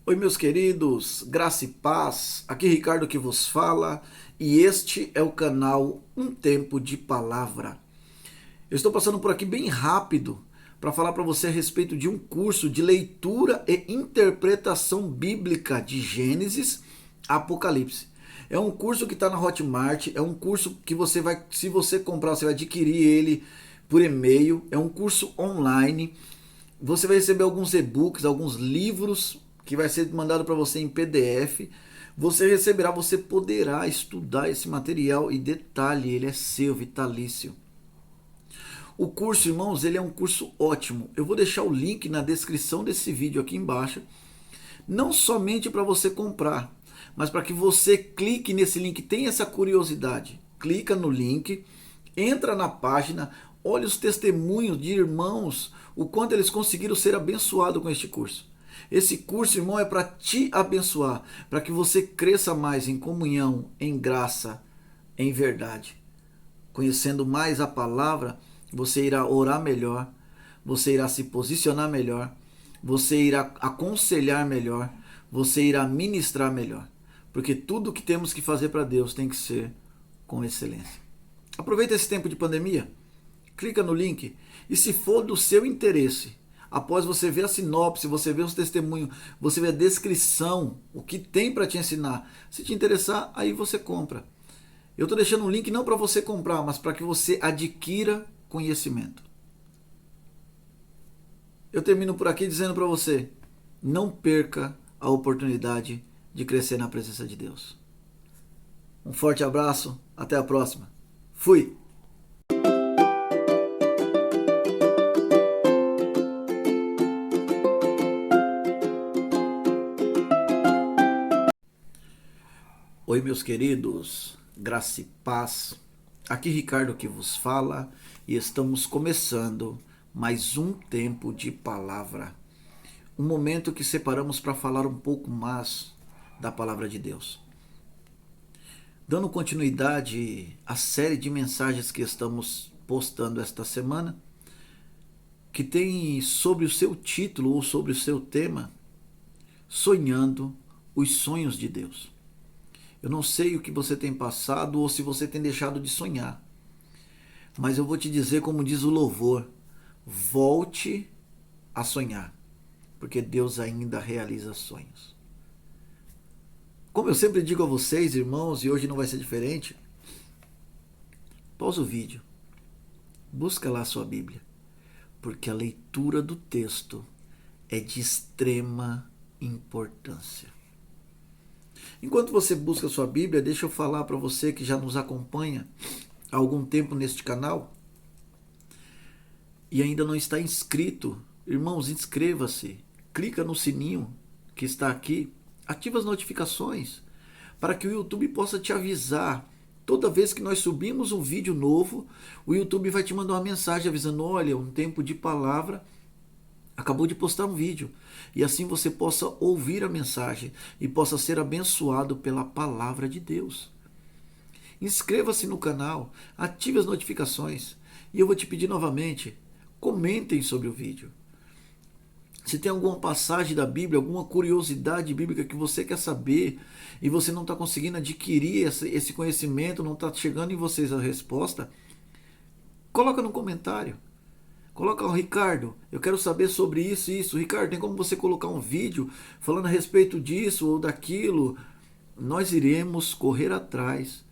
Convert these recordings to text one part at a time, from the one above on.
Oi, meus queridos, graça e paz. Aqui Ricardo que vos fala e este é o canal Um Tempo de Palavra. Eu estou passando por aqui bem rápido para falar para você a respeito de um curso de leitura e interpretação bíblica de Gênesis a Apocalipse. É um curso que está na Hotmart, é um curso que você vai, se você comprar, você vai adquirir ele por e-mail. É um curso online. Você vai receber alguns e-books, alguns livros que vai ser mandado para você em PDF. Você receberá, você poderá estudar esse material e detalhe, ele é seu, vitalício. O curso, irmãos, ele é um curso ótimo. Eu vou deixar o link na descrição desse vídeo aqui embaixo, não somente para você comprar, mas para que você clique nesse link, tenha essa curiosidade. Clica no link, entra na página, olha os testemunhos de irmãos, o quanto eles conseguiram ser abençoados com este curso. Esse curso, irmão, é para te abençoar, para que você cresça mais em comunhão, em graça, em verdade. Conhecendo mais a palavra, você irá orar melhor, você irá se posicionar melhor, você irá aconselhar melhor, você irá ministrar melhor. Porque tudo que temos que fazer para Deus tem que ser com excelência. Aproveita esse tempo de pandemia, clica no link e, se for do seu interesse, após você ver a sinopse, você ver os testemunhos, você ver a descrição, o que tem para te ensinar, se te interessar, aí você compra. Eu estou deixando um link não para você comprar, mas para que você adquira conhecimento. Eu termino por aqui dizendo para você: não perca a oportunidade de crescer na presença de Deus. Um forte abraço, até a próxima. Fui! Oi, meus queridos, graça e paz. Aqui Ricardo que vos fala e estamos começando mais um tempo de palavra. Um momento que separamos para falar um pouco mais da palavra de Deus. Dando continuidade à série de mensagens que estamos postando esta semana, que tem sobre o seu título ou sobre o seu tema, Sonhando os Sonhos de Deus. Eu não sei o que você tem passado ou se você tem deixado de sonhar, mas eu vou te dizer, como diz o louvor: volte a sonhar, porque Deus ainda realiza sonhos. Como eu sempre digo a vocês, irmãos, e hoje não vai ser diferente, pausa o vídeo, busca lá a sua Bíblia, porque a leitura do texto é de extrema importância. Enquanto você busca a sua Bíblia, deixa eu falar para você que já nos acompanha há algum tempo neste canal e ainda não está inscrito. Irmãos, inscreva-se, clica no sininho que está aqui, ativa as notificações para que o YouTube possa te avisar. Toda vez que nós subimos um vídeo novo, o YouTube vai te mandar uma mensagem avisando: olha, um tempo de palavra acabou de postar um vídeo, e assim você possa ouvir a mensagem e possa ser abençoado pela palavra de Deus. Inscreva-se no canal, ative as notificações e eu vou te pedir novamente, comentem sobre o vídeo. Se tem alguma passagem da Bíblia, alguma curiosidade bíblica que você quer saber e você não está conseguindo adquirir esse conhecimento, não está chegando em vocês a resposta, coloca no comentário. Coloca: Ricardo, eu quero saber sobre isso e isso. Ricardo, tem como você colocar um vídeo falando a respeito disso ou daquilo? Nós iremos correr atrás,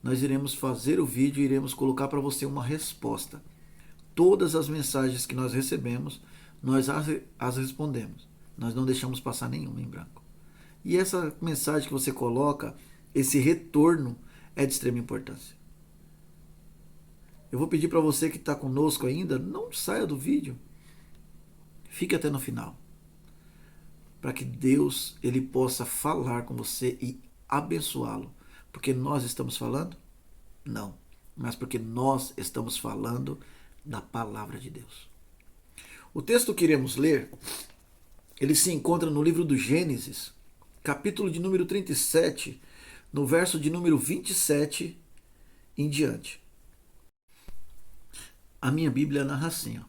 nós iremos fazer o vídeo e iremos colocar para você uma resposta. Todas as mensagens que nós recebemos, nós as respondemos. Nós não deixamos passar nenhuma em branco. E essa mensagem que você coloca, esse retorno, é de extrema importância. Eu vou pedir para você que está conosco ainda, não saia do vídeo. Fique até no final. Para que Deus ele possa falar com você e abençoá-lo. Porque nós estamos falando? Não. Mas porque nós estamos falando da palavra de Deus. O texto que iremos ler, ele se encontra no livro do Gênesis, capítulo de número 37, no verso de número 27 em diante. A minha Bíblia narra assim: ó.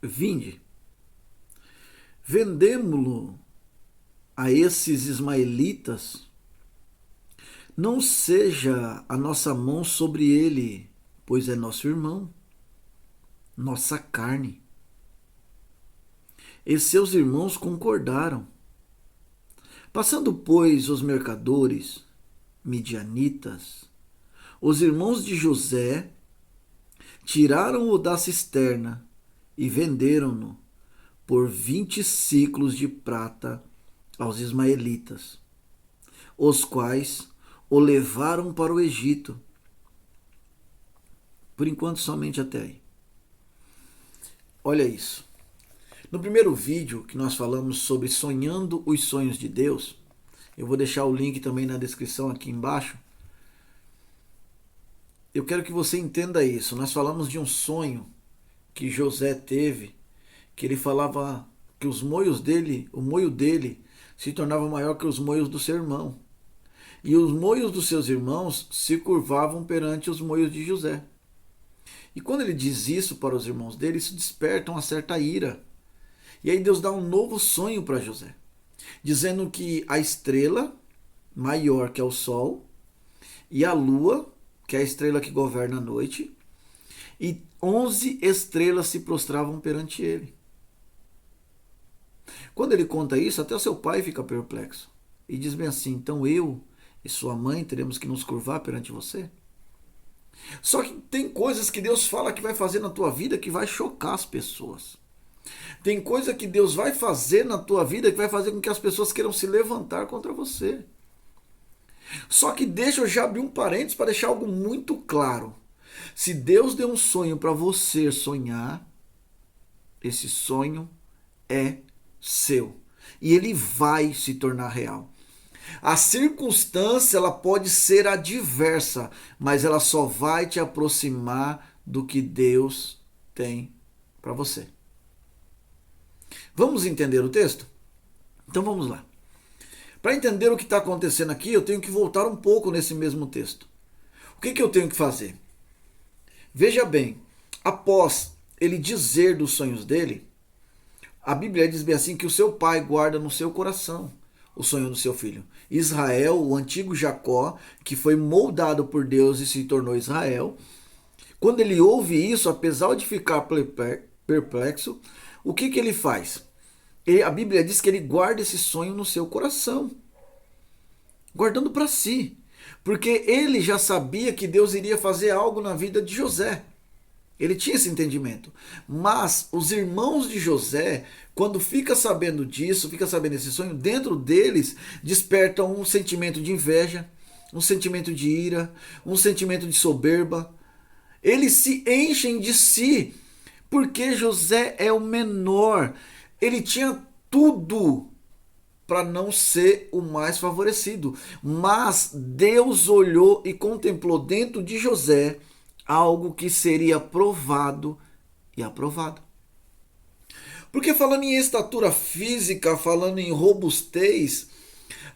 Vinde, vendemo-lo a esses ismaelitas: não seja a nossa mão sobre ele, pois é nosso irmão, nossa carne. E seus irmãos concordaram. Passando, pois, os mercadores, midianitas, os irmãos de José, tiraram-o da cisterna e venderam-no por 20 siclos de prata aos ismaelitas, os quais o levaram para o Egito. Por enquanto, somente até aí. Olha isso. No primeiro vídeo que nós falamos sobre sonhando os sonhos de Deus, eu vou deixar o link também na descrição aqui embaixo. Eu quero que você entenda isso. Nós falamos de um sonho que José teve, que ele falava que os moios dele, o moio dele, se tornava maior que os moios do seu irmão. E os moios dos seus irmãos se curvavam perante os moios de José. E quando ele diz isso para os irmãos dele, isso desperta uma certa ira. E aí Deus dá um novo sonho para José, dizendo que a estrela maior que é o sol, e a lua, que é a estrela que governa a noite, e 11 estrelas se prostravam perante ele. Quando ele conta isso, até o seu pai fica perplexo. E diz bem assim: então eu e sua mãe teremos que nos curvar perante você? Só que tem coisas que Deus fala que vai fazer na tua vida que vai chocar as pessoas. Tem coisa que Deus vai fazer na tua vida que vai fazer com que as pessoas queiram se levantar contra você. Só que deixa eu já abrir um parênteses para deixar algo muito claro. Se Deus deu um sonho para você sonhar, esse sonho é seu. E ele vai se tornar real. A circunstância ela pode ser adversa, mas ela só vai te aproximar do que Deus tem para você. Vamos entender o texto? Então vamos lá. Para entender o que está acontecendo aqui, eu tenho que voltar um pouco nesse mesmo texto. O que eu tenho que fazer? Veja bem, após ele dizer dos sonhos dele, a Bíblia diz bem assim que o seu pai guarda no seu coração o sonho do seu filho. Israel, o antigo Jacó, que foi moldado por Deus e se tornou Israel, quando ele ouve isso, apesar de ficar perplexo, o que ele faz? A Bíblia diz que ele guarda esse sonho no seu coração, guardando para si, porque ele já sabia que Deus iria fazer algo na vida de José. Ele tinha esse entendimento. Mas os irmãos de José, quando fica sabendo disso, fica sabendo desse sonho, dentro deles despertam um sentimento de inveja, um sentimento de ira, um sentimento de soberba. Eles se enchem de si, porque José é o menor. Ele tinha tudo para não ser o mais favorecido. Mas Deus olhou e contemplou dentro de José algo que seria provado e aprovado. Porque falando em estatura física, falando em robustez,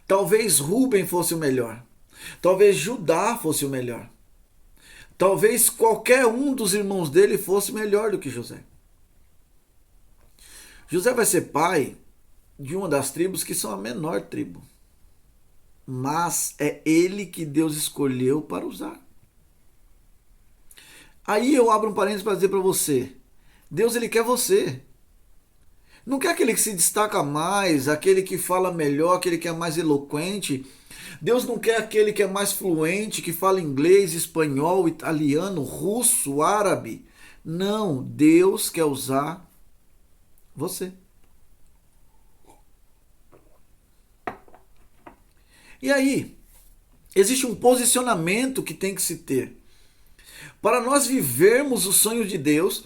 talvez Rúben fosse o melhor. Talvez Judá fosse o melhor. Talvez qualquer um dos irmãos dele fosse melhor do que José. José vai ser pai de uma das tribos que são a menor tribo. Mas é ele que Deus escolheu para usar. Aí eu abro um parênteses para dizer para você, Deus ele quer você. Não quer aquele que se destaca mais, aquele que fala melhor, aquele que é mais eloquente. Deus não quer aquele que é mais fluente, que fala inglês, espanhol, italiano, russo, árabe. Não, Deus quer usar você. E aí, existe um posicionamento que tem que se ter. Para nós vivermos os sonhos de Deus,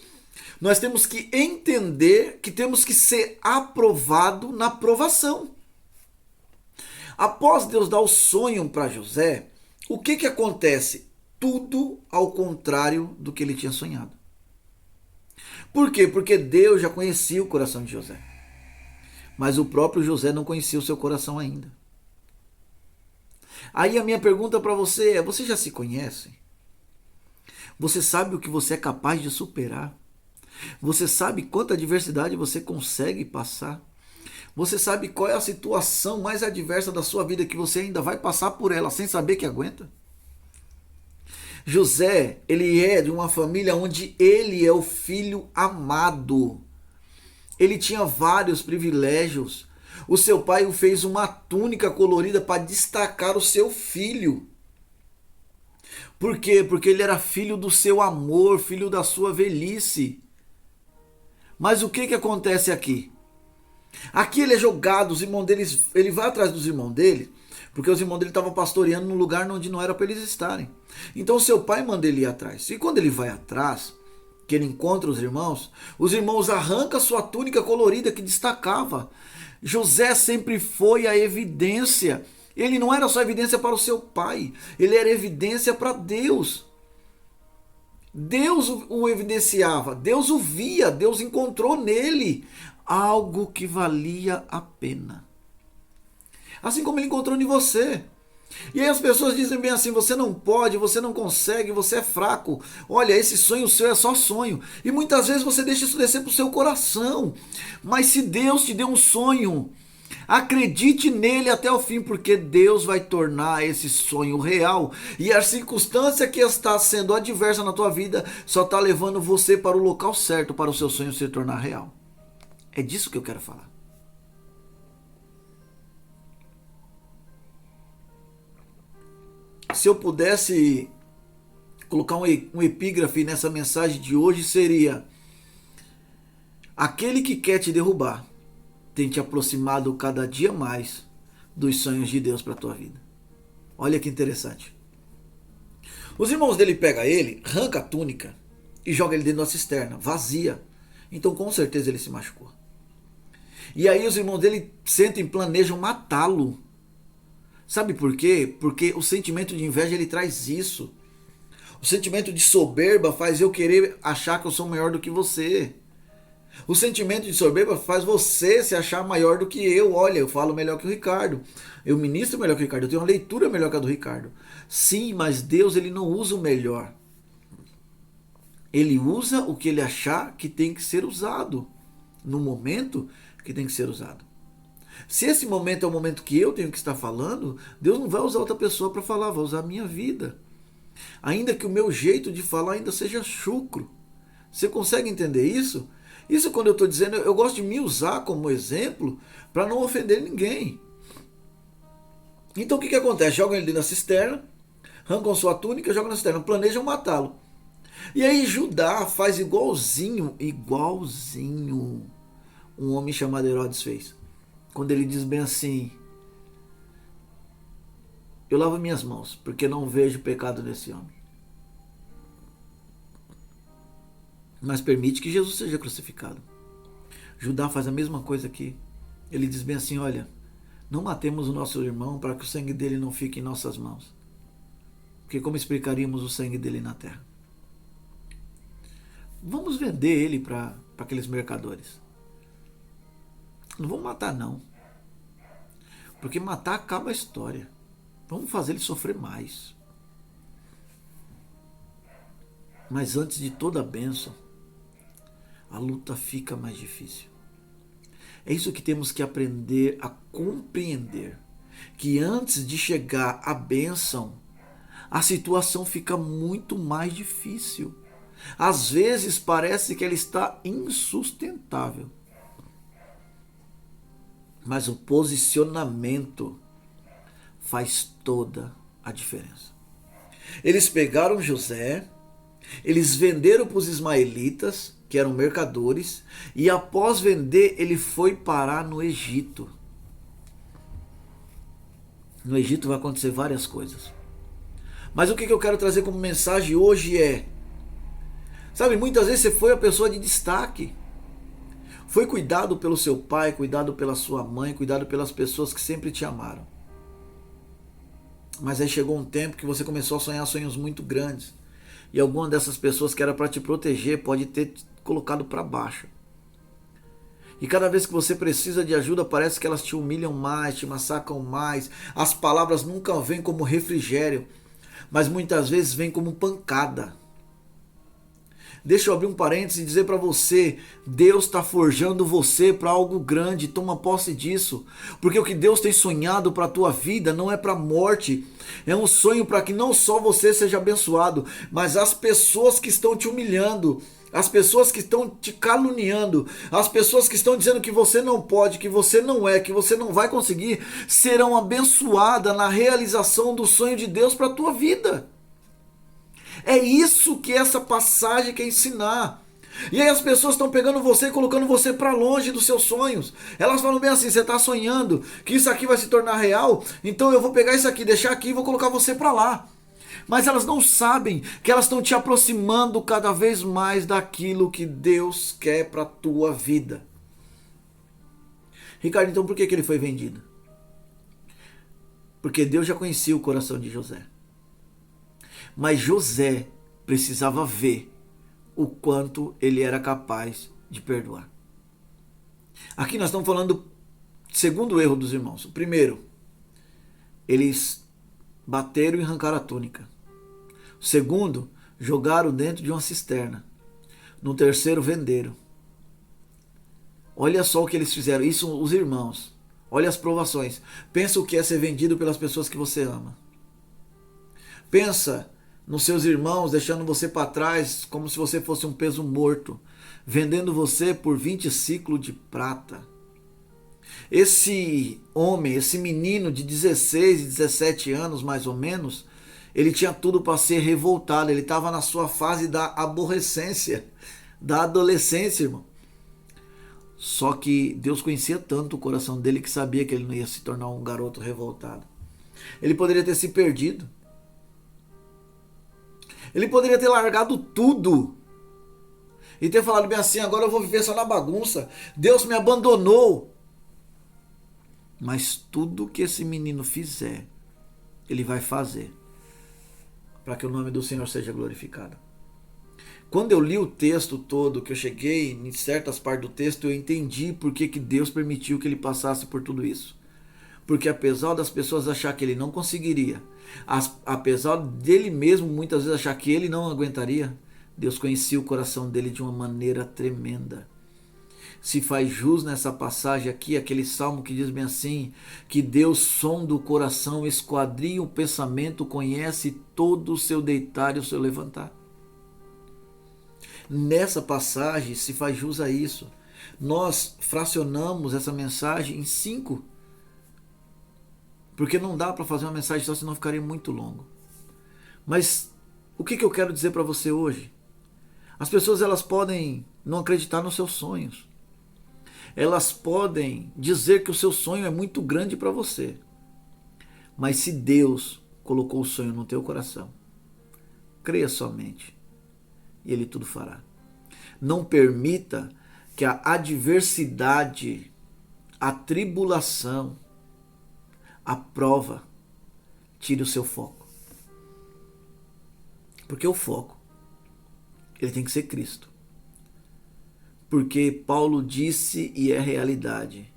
nós temos que entender que temos que ser aprovado na provação. Após Deus dar o sonho para José, o que acontece? Tudo ao contrário do que ele tinha sonhado. Por quê? Porque Deus já conhecia o coração de José. Mas o próprio José não conhecia o seu coração ainda. Aí a minha pergunta para você é, você já se conhece? Você sabe o que você é capaz de superar? Você sabe quanta adversidade você consegue passar? Você sabe qual é a situação mais adversa da sua vida que você ainda vai passar por ela sem saber que aguenta? José, ele é de uma família onde ele é o filho amado. Ele tinha vários privilégios. O seu pai o fez uma túnica colorida para destacar o seu filho. Por quê? Porque ele era filho do seu amor, filho da sua velhice. Mas o que que acontece aqui? Aqui ele é jogado, os irmãos dele, ele vai atrás dos irmãos dele, porque os irmãos dele estavam pastoreando num lugar onde não era para eles estarem. Então seu pai manda ele ir atrás. E quando ele vai atrás, que ele encontra os irmãos arrancam sua túnica colorida que destacava. José sempre foi a evidência. Ele não era só evidência para o seu pai, ele era evidência para Deus. Deus o evidenciava, Deus o via, Deus encontrou nele algo que valia a pena. Assim como ele encontrou em você. E aí as pessoas dizem bem assim, você não pode, você não consegue, você é fraco. Olha, esse sonho seu é só sonho. E muitas vezes você deixa isso descer para o seu coração. Mas se Deus te deu um sonho, acredite nele até o fim, porque Deus vai tornar esse sonho real. E a circunstância que está sendo adversa na tua vida só está levando você para o local certo para o seu sonho se tornar real. É disso que eu quero falar. Se eu pudesse colocar um epígrafe nessa mensagem de hoje, seria: aquele que quer te derrubar tem te aproximado cada dia mais dos sonhos de Deus para a tua vida. Olha que interessante. Os irmãos dele pegam ele, arranca a túnica e joga ele dentro da cisterna, vazia. Então com certeza ele se machucou. E aí os irmãos dele sentem e planejam matá-lo. Sabe por quê? Porque o sentimento de inveja ele traz isso. O sentimento de soberba faz eu querer achar que eu sou maior do que você. O sentimento de soberba faz você se achar maior do que eu. Olha, eu falo melhor que o Ricardo. Eu ministro melhor que o Ricardo. Eu tenho uma leitura melhor que a do Ricardo. Sim, mas Deus ele não usa o melhor. Ele usa o que ele achar que tem que ser usado. No momento que tem que ser usado. Se esse momento é o momento que eu tenho que estar falando, Deus não vai usar outra pessoa para falar, vai usar a minha vida. Ainda que o meu jeito de falar ainda seja chucro. Você consegue entender isso? Isso quando eu estou dizendo, eu gosto de me usar como exemplo para não ofender ninguém. Então o que acontece? Jogam ele na cisterna, arrancam sua túnica, jogam na cisterna, planejam matá-lo. E aí Judá faz igualzinho um homem chamado Herodes fez. Quando ele diz bem assim: eu lavo minhas mãos, porque não vejo pecado nesse homem. Mas permite que Jesus seja crucificado. Judá faz a mesma coisa aqui. Ele diz bem assim: olha, não matemos o nosso irmão para que o sangue dele não fique em nossas mãos. Porque como explicaríamos o sangue dele na terra? Vamos vender ele para aqueles mercadores. Não vamos matar não. Porque matar acaba a história. Vamos fazer ele sofrer mais. Mas antes de toda a bênção, a luta fica mais difícil. É isso que temos que aprender a compreender. Que antes de chegar à bênção, a situação fica muito mais difícil. Às vezes parece que ela está insustentável. Mas o posicionamento faz toda a diferença. Eles pegaram José, eles venderam para os ismaelitas, que eram mercadores, e após vender, ele foi parar no Egito. No Egito vai acontecer várias coisas. Mas o que eu quero trazer como mensagem hoje é: sabe, muitas vezes você foi a pessoa de destaque. Foi cuidado pelo seu pai, cuidado pela sua mãe, cuidado pelas pessoas que sempre te amaram. Mas aí chegou um tempo que você começou a sonhar sonhos muito grandes. E alguma dessas pessoas que era para te proteger pode ter te colocado para baixo. E cada vez que você precisa de ajuda, parece que elas te humilham mais, te massacram mais. As palavras nunca vêm como refrigério, mas muitas vezes vêm como pancada. Deixa eu abrir um parênteses e dizer para você, Deus está forjando você para algo grande, toma posse disso, porque o que Deus tem sonhado para a tua vida não é para a morte, é um sonho para que não só você seja abençoado, mas as pessoas que estão te humilhando, as pessoas que estão te caluniando, as pessoas que estão dizendo que você não pode, que você não é, que você não vai conseguir, serão abençoadas na realização do sonho de Deus para a tua vida. É isso que essa passagem quer ensinar. E aí as pessoas estão pegando você e colocando você para longe dos seus sonhos. Elas falam bem assim, você está sonhando que isso aqui vai se tornar real, então eu vou pegar isso aqui, deixar aqui e vou colocar você para lá. Mas elas não sabem que elas estão te aproximando cada vez mais daquilo que Deus quer para a tua vida. Ricardo, então por que ele foi vendido? Porque Deus já conhecia o coração de José. Mas José precisava ver o quanto ele era capaz de perdoar. Aqui nós estamos falando do segundo erro dos irmãos. O primeiro, eles bateram e arrancaram a túnica. O segundo, jogaram dentro de uma cisterna. No terceiro, venderam. Olha só o que eles fizeram. Isso os irmãos. Olha as provações. Pensa o que é ser vendido pelas pessoas que você ama. Pensa nos seus irmãos deixando você para trás como se você fosse um peso morto, vendendo você por 20 ciclos de prata. Esse homem, esse menino de 16 e 17 anos mais ou menos, ele tinha tudo para ser revoltado, ele estava na sua fase da aborrecência, da adolescência, irmão. Só que Deus conhecia tanto o coração dele que sabia que ele não ia se tornar um garoto revoltado. Ele poderia ter se perdido. Ele poderia ter largado tudo e ter falado bem assim, agora eu vou viver só na bagunça. Deus me abandonou. Mas tudo que esse menino fizer, ele vai fazer para que o nome do Senhor seja glorificado. Quando eu li o texto todo, que eu cheguei em certas partes do texto, eu entendi por que Deus permitiu que ele passasse por tudo isso. Porque apesar das pessoas achar que ele não conseguiria, apesar dele mesmo muitas vezes achar que ele não aguentaria, Deus conhecia o coração dele de uma maneira tremenda. Se faz jus nessa passagem aqui, aquele salmo que diz bem assim, que Deus sonda o coração, esquadrinha o pensamento, conhece todo o seu deitar e o seu levantar. Nessa passagem se faz jus a isso. Nós fracionamos essa mensagem em 5, porque não dá para fazer uma mensagem só, senão ficaria muito longo. Mas o que eu quero dizer para você hoje? As pessoas elas podem não acreditar nos seus sonhos. Elas podem dizer que o seu sonho é muito grande para você. Mas se Deus colocou o sonho no teu coração, creia somente e Ele tudo fará. Não permita que a adversidade, a tribulação, a prova tire o seu foco. Porque o foco, ele tem que ser Cristo. Porque Paulo disse e é realidade,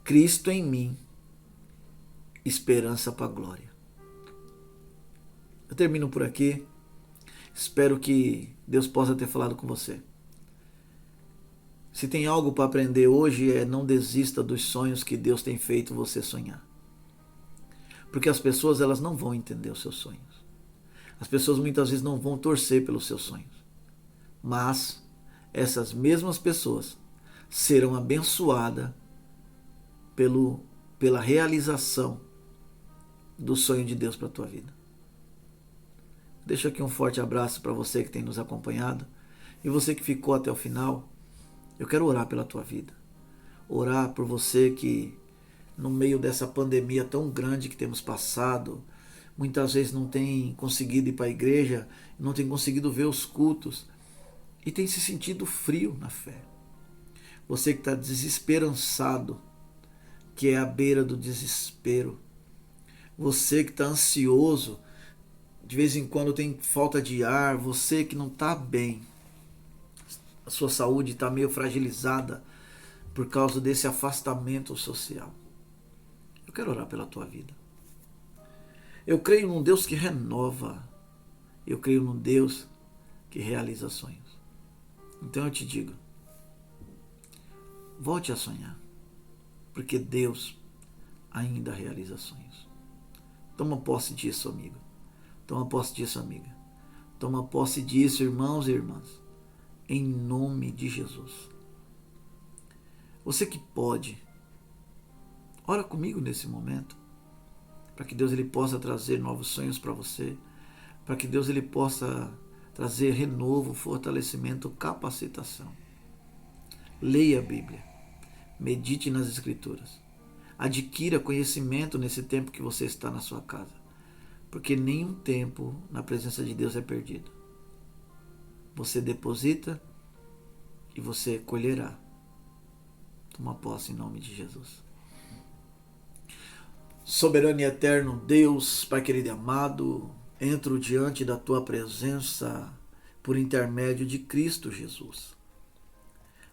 Cristo em mim, esperança para a glória. Eu termino por aqui. Espero que Deus possa ter falado com você. Se tem algo para aprender hoje é não desista dos sonhos que Deus tem feito você sonhar. Porque as pessoas elas não vão entender os seus sonhos. As pessoas muitas vezes não vão torcer pelos seus sonhos. Mas essas mesmas pessoas serão abençoadas pela realização do sonho de Deus para a tua vida. Deixo aqui um forte abraço para você que tem nos acompanhado. E você que ficou até o final, eu quero orar pela tua vida. Orar por você que, no meio dessa pandemia tão grande que temos passado, muitas vezes não tem conseguido ir para a igreja, não tem conseguido ver os cultos e tem se sentido frio na fé. Você que está desesperançado, que é à beira do desespero. Você que está ansioso, de vez em quando tem falta de ar, você que não está bem, a sua saúde está meio fragilizada por causa desse afastamento social. Eu quero orar pela tua vida. Eu creio num Deus que renova. Eu creio num Deus que realiza sonhos. Então eu te digo, volte a sonhar, porque Deus ainda realiza sonhos. Toma posse disso, amigo. Toma posse disso, amiga. Toma posse disso, irmãos e irmãs. Em nome de Jesus. Você que pode, ora comigo nesse momento, para que Deus ele possa trazer novos sonhos para você, para que Deus ele possa trazer renovo, fortalecimento, capacitação. Leia a Bíblia, medite nas Escrituras, adquira conhecimento nesse tempo que você está na sua casa, porque nenhum tempo na presença de Deus é perdido. Você deposita e você colherá. Toma posse em nome de Jesus. Soberano e eterno Deus, Pai querido e amado, entro diante da Tua presença por intermédio de Cristo Jesus.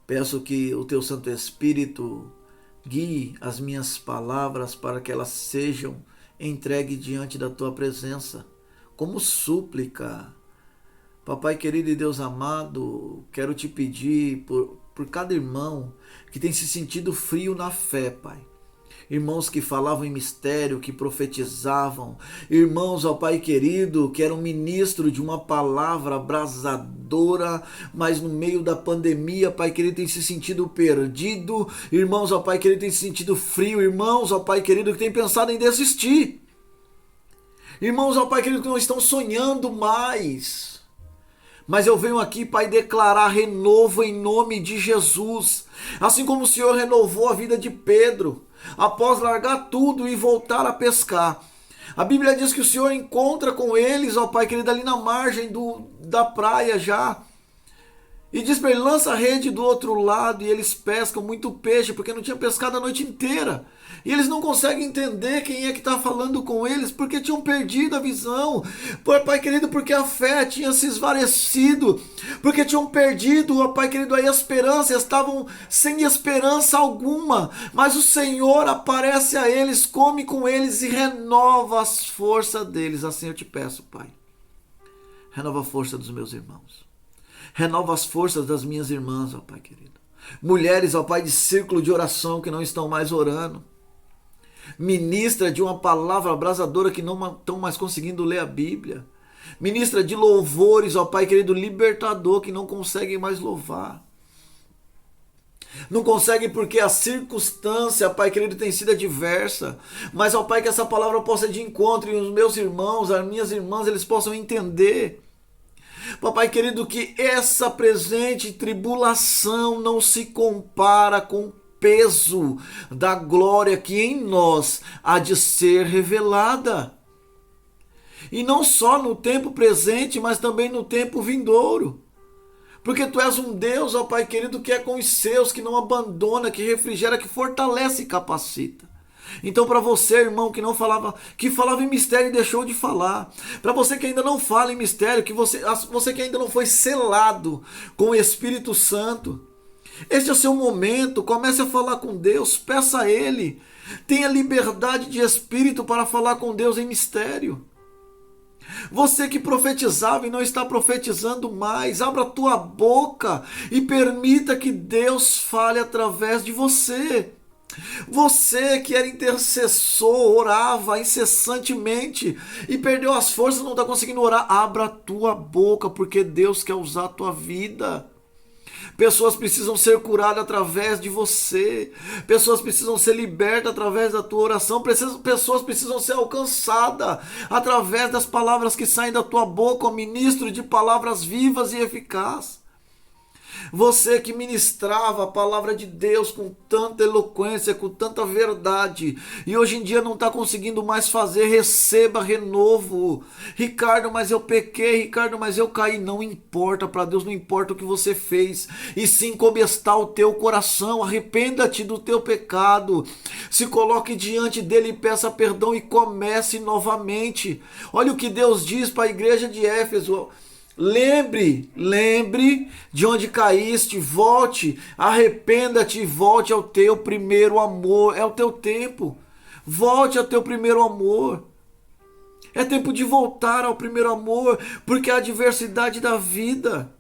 Peço que o Teu Santo Espírito guie as minhas palavras para que elas sejam entregues diante da Tua presença, como súplica. Papai querido e Deus amado, quero Te pedir por cada irmão que tem se sentido frio na fé, Pai. Irmãos que falavam em mistério, que profetizavam, irmãos, ó Pai querido, que eram ministro de uma palavra abrasadora, mas no meio da pandemia, Pai querido, tem se sentido perdido, irmãos, ó Pai querido, tem se sentido frio, irmãos, ó Pai querido, que tem pensado em desistir, irmãos, ó Pai querido, que não estão sonhando mais. Mas eu venho aqui, Pai, declarar renovo em nome de Jesus. Assim como o Senhor renovou a vida de Pedro, após largar tudo e voltar a pescar. A Bíblia diz que o Senhor encontra com eles, ó Pai querido, ali na margem da praia já. E diz para ele, lança a rede do outro lado, e eles pescam muito peixe, porque não tinha pescado a noite inteira. E eles não conseguem entender quem é que está falando com eles, porque tinham perdido a visão. Pai querido, porque a fé tinha se esvarecido, porque tinham perdido, ó Pai querido, a esperança, estavam sem esperança alguma. Mas o Senhor aparece a eles, come com eles e renova as forças deles. Assim eu te peço, Pai. Renova a força dos meus irmãos. Renova as forças das minhas irmãs, ó Pai querido. Mulheres, ó Pai, de círculo de oração que não estão mais orando. Ministra de uma palavra abrasadora que não estão mais conseguindo ler a Bíblia. Ministra de louvores, ó Pai querido, libertador, que não conseguem mais louvar. Não conseguem porque a circunstância, Pai querido, tem sido adversa. Mas, ó Pai, que essa palavra possa ir de encontro e os meus irmãos, as minhas irmãs, eles possam entender. Papai querido, que essa presente tribulação não se compara com o peso da glória que em nós há de ser revelada. E não só no tempo presente, mas também no tempo vindouro. Porque Tu és um Deus, ó Pai querido, que é com os seus, que não abandona, que refrigera, que fortalece e capacita. Então, para você, irmão, que falava em mistério e deixou de falar, para você que ainda não fala em mistério, você que ainda não foi selado com o Espírito Santo, este é o seu momento. Comece a falar com Deus, peça a Ele, tenha liberdade de espírito para falar com Deus em mistério. Você que profetizava e não está profetizando mais, abra a tua boca e permita que Deus fale através de você. Você que era intercessor, orava incessantemente e perdeu as forças, não está conseguindo orar, abra a tua boca, porque Deus quer usar a tua vida. Pessoas precisam ser curadas através de você. Pessoas precisam ser libertas através da tua oração. Pessoas precisam ser alcançadas através das palavras que saem da tua boca, ó ministro de palavras vivas e eficazes. Você que ministrava a palavra de Deus com tanta eloquência, com tanta verdade, e hoje em dia não está conseguindo mais fazer, receba renovo. Ricardo, mas eu pequei, Ricardo, mas eu caí. Não importa, para Deus não importa o que você fez, e sim como está o teu coração. Arrependa-te do teu pecado, se coloque diante dele e peça perdão e comece novamente. Olha o que Deus diz para a igreja de Éfeso. Lembre de onde caíste, volte, arrependa-te e volte ao teu primeiro amor. É o teu tempo. Volte ao teu primeiro amor. É tempo de voltar ao primeiro amor, porque a adversidade da vida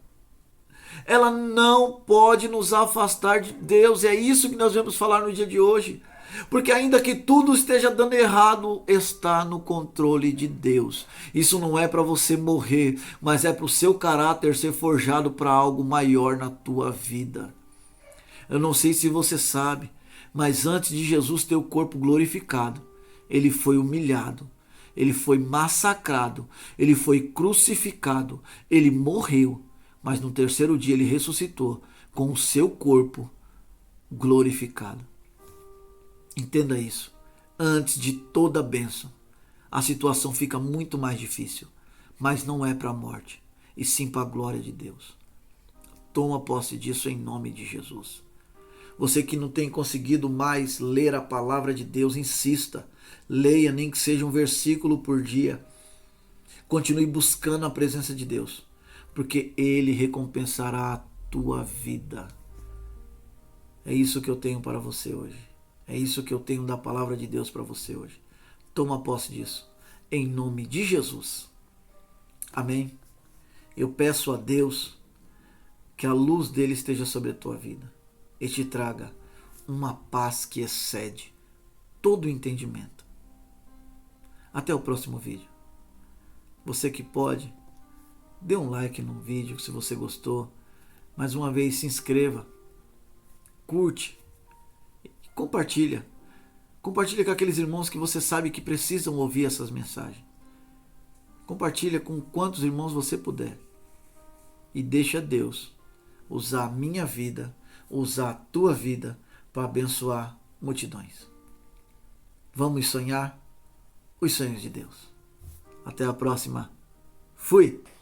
ela não pode nos afastar de Deus. É isso que nós vamos falar no dia de hoje. Porque ainda que tudo esteja dando errado, está no controle de Deus. Isso não é para você morrer, mas é para o seu caráter ser forjado para algo maior na tua vida. Eu não sei se você sabe, mas antes de Jesus ter o corpo glorificado, ele foi humilhado, ele foi massacrado, ele foi crucificado, ele morreu, mas no terceiro dia ele ressuscitou com o seu corpo glorificado. Entenda isso. Antes de toda a bênção, a situação fica muito mais difícil, mas não é para a morte, e sim para a glória de Deus. Toma posse disso em nome de Jesus. Você que não tem conseguido mais ler a palavra de Deus, insista. Leia, nem que seja um versículo por dia. Continue buscando a presença de Deus, porque Ele recompensará a tua vida. É isso que eu tenho para você hoje. É isso que eu tenho da palavra de Deus para você hoje. Toma posse disso, em nome de Jesus. Amém? Eu peço a Deus que a luz dele esteja sobre a tua vida e te traga uma paz que excede todo o entendimento. Até o próximo vídeo. Você que pode, dê um like no vídeo se você gostou. Mais uma vez, se inscreva, curte, compartilha. Compartilha com aqueles irmãos que você sabe que precisam ouvir essas mensagens. Compartilha com quantos irmãos você puder. E deixa Deus usar a minha vida, usar a tua vida para abençoar multidões. Vamos sonhar os sonhos de Deus. Até a próxima. Fui!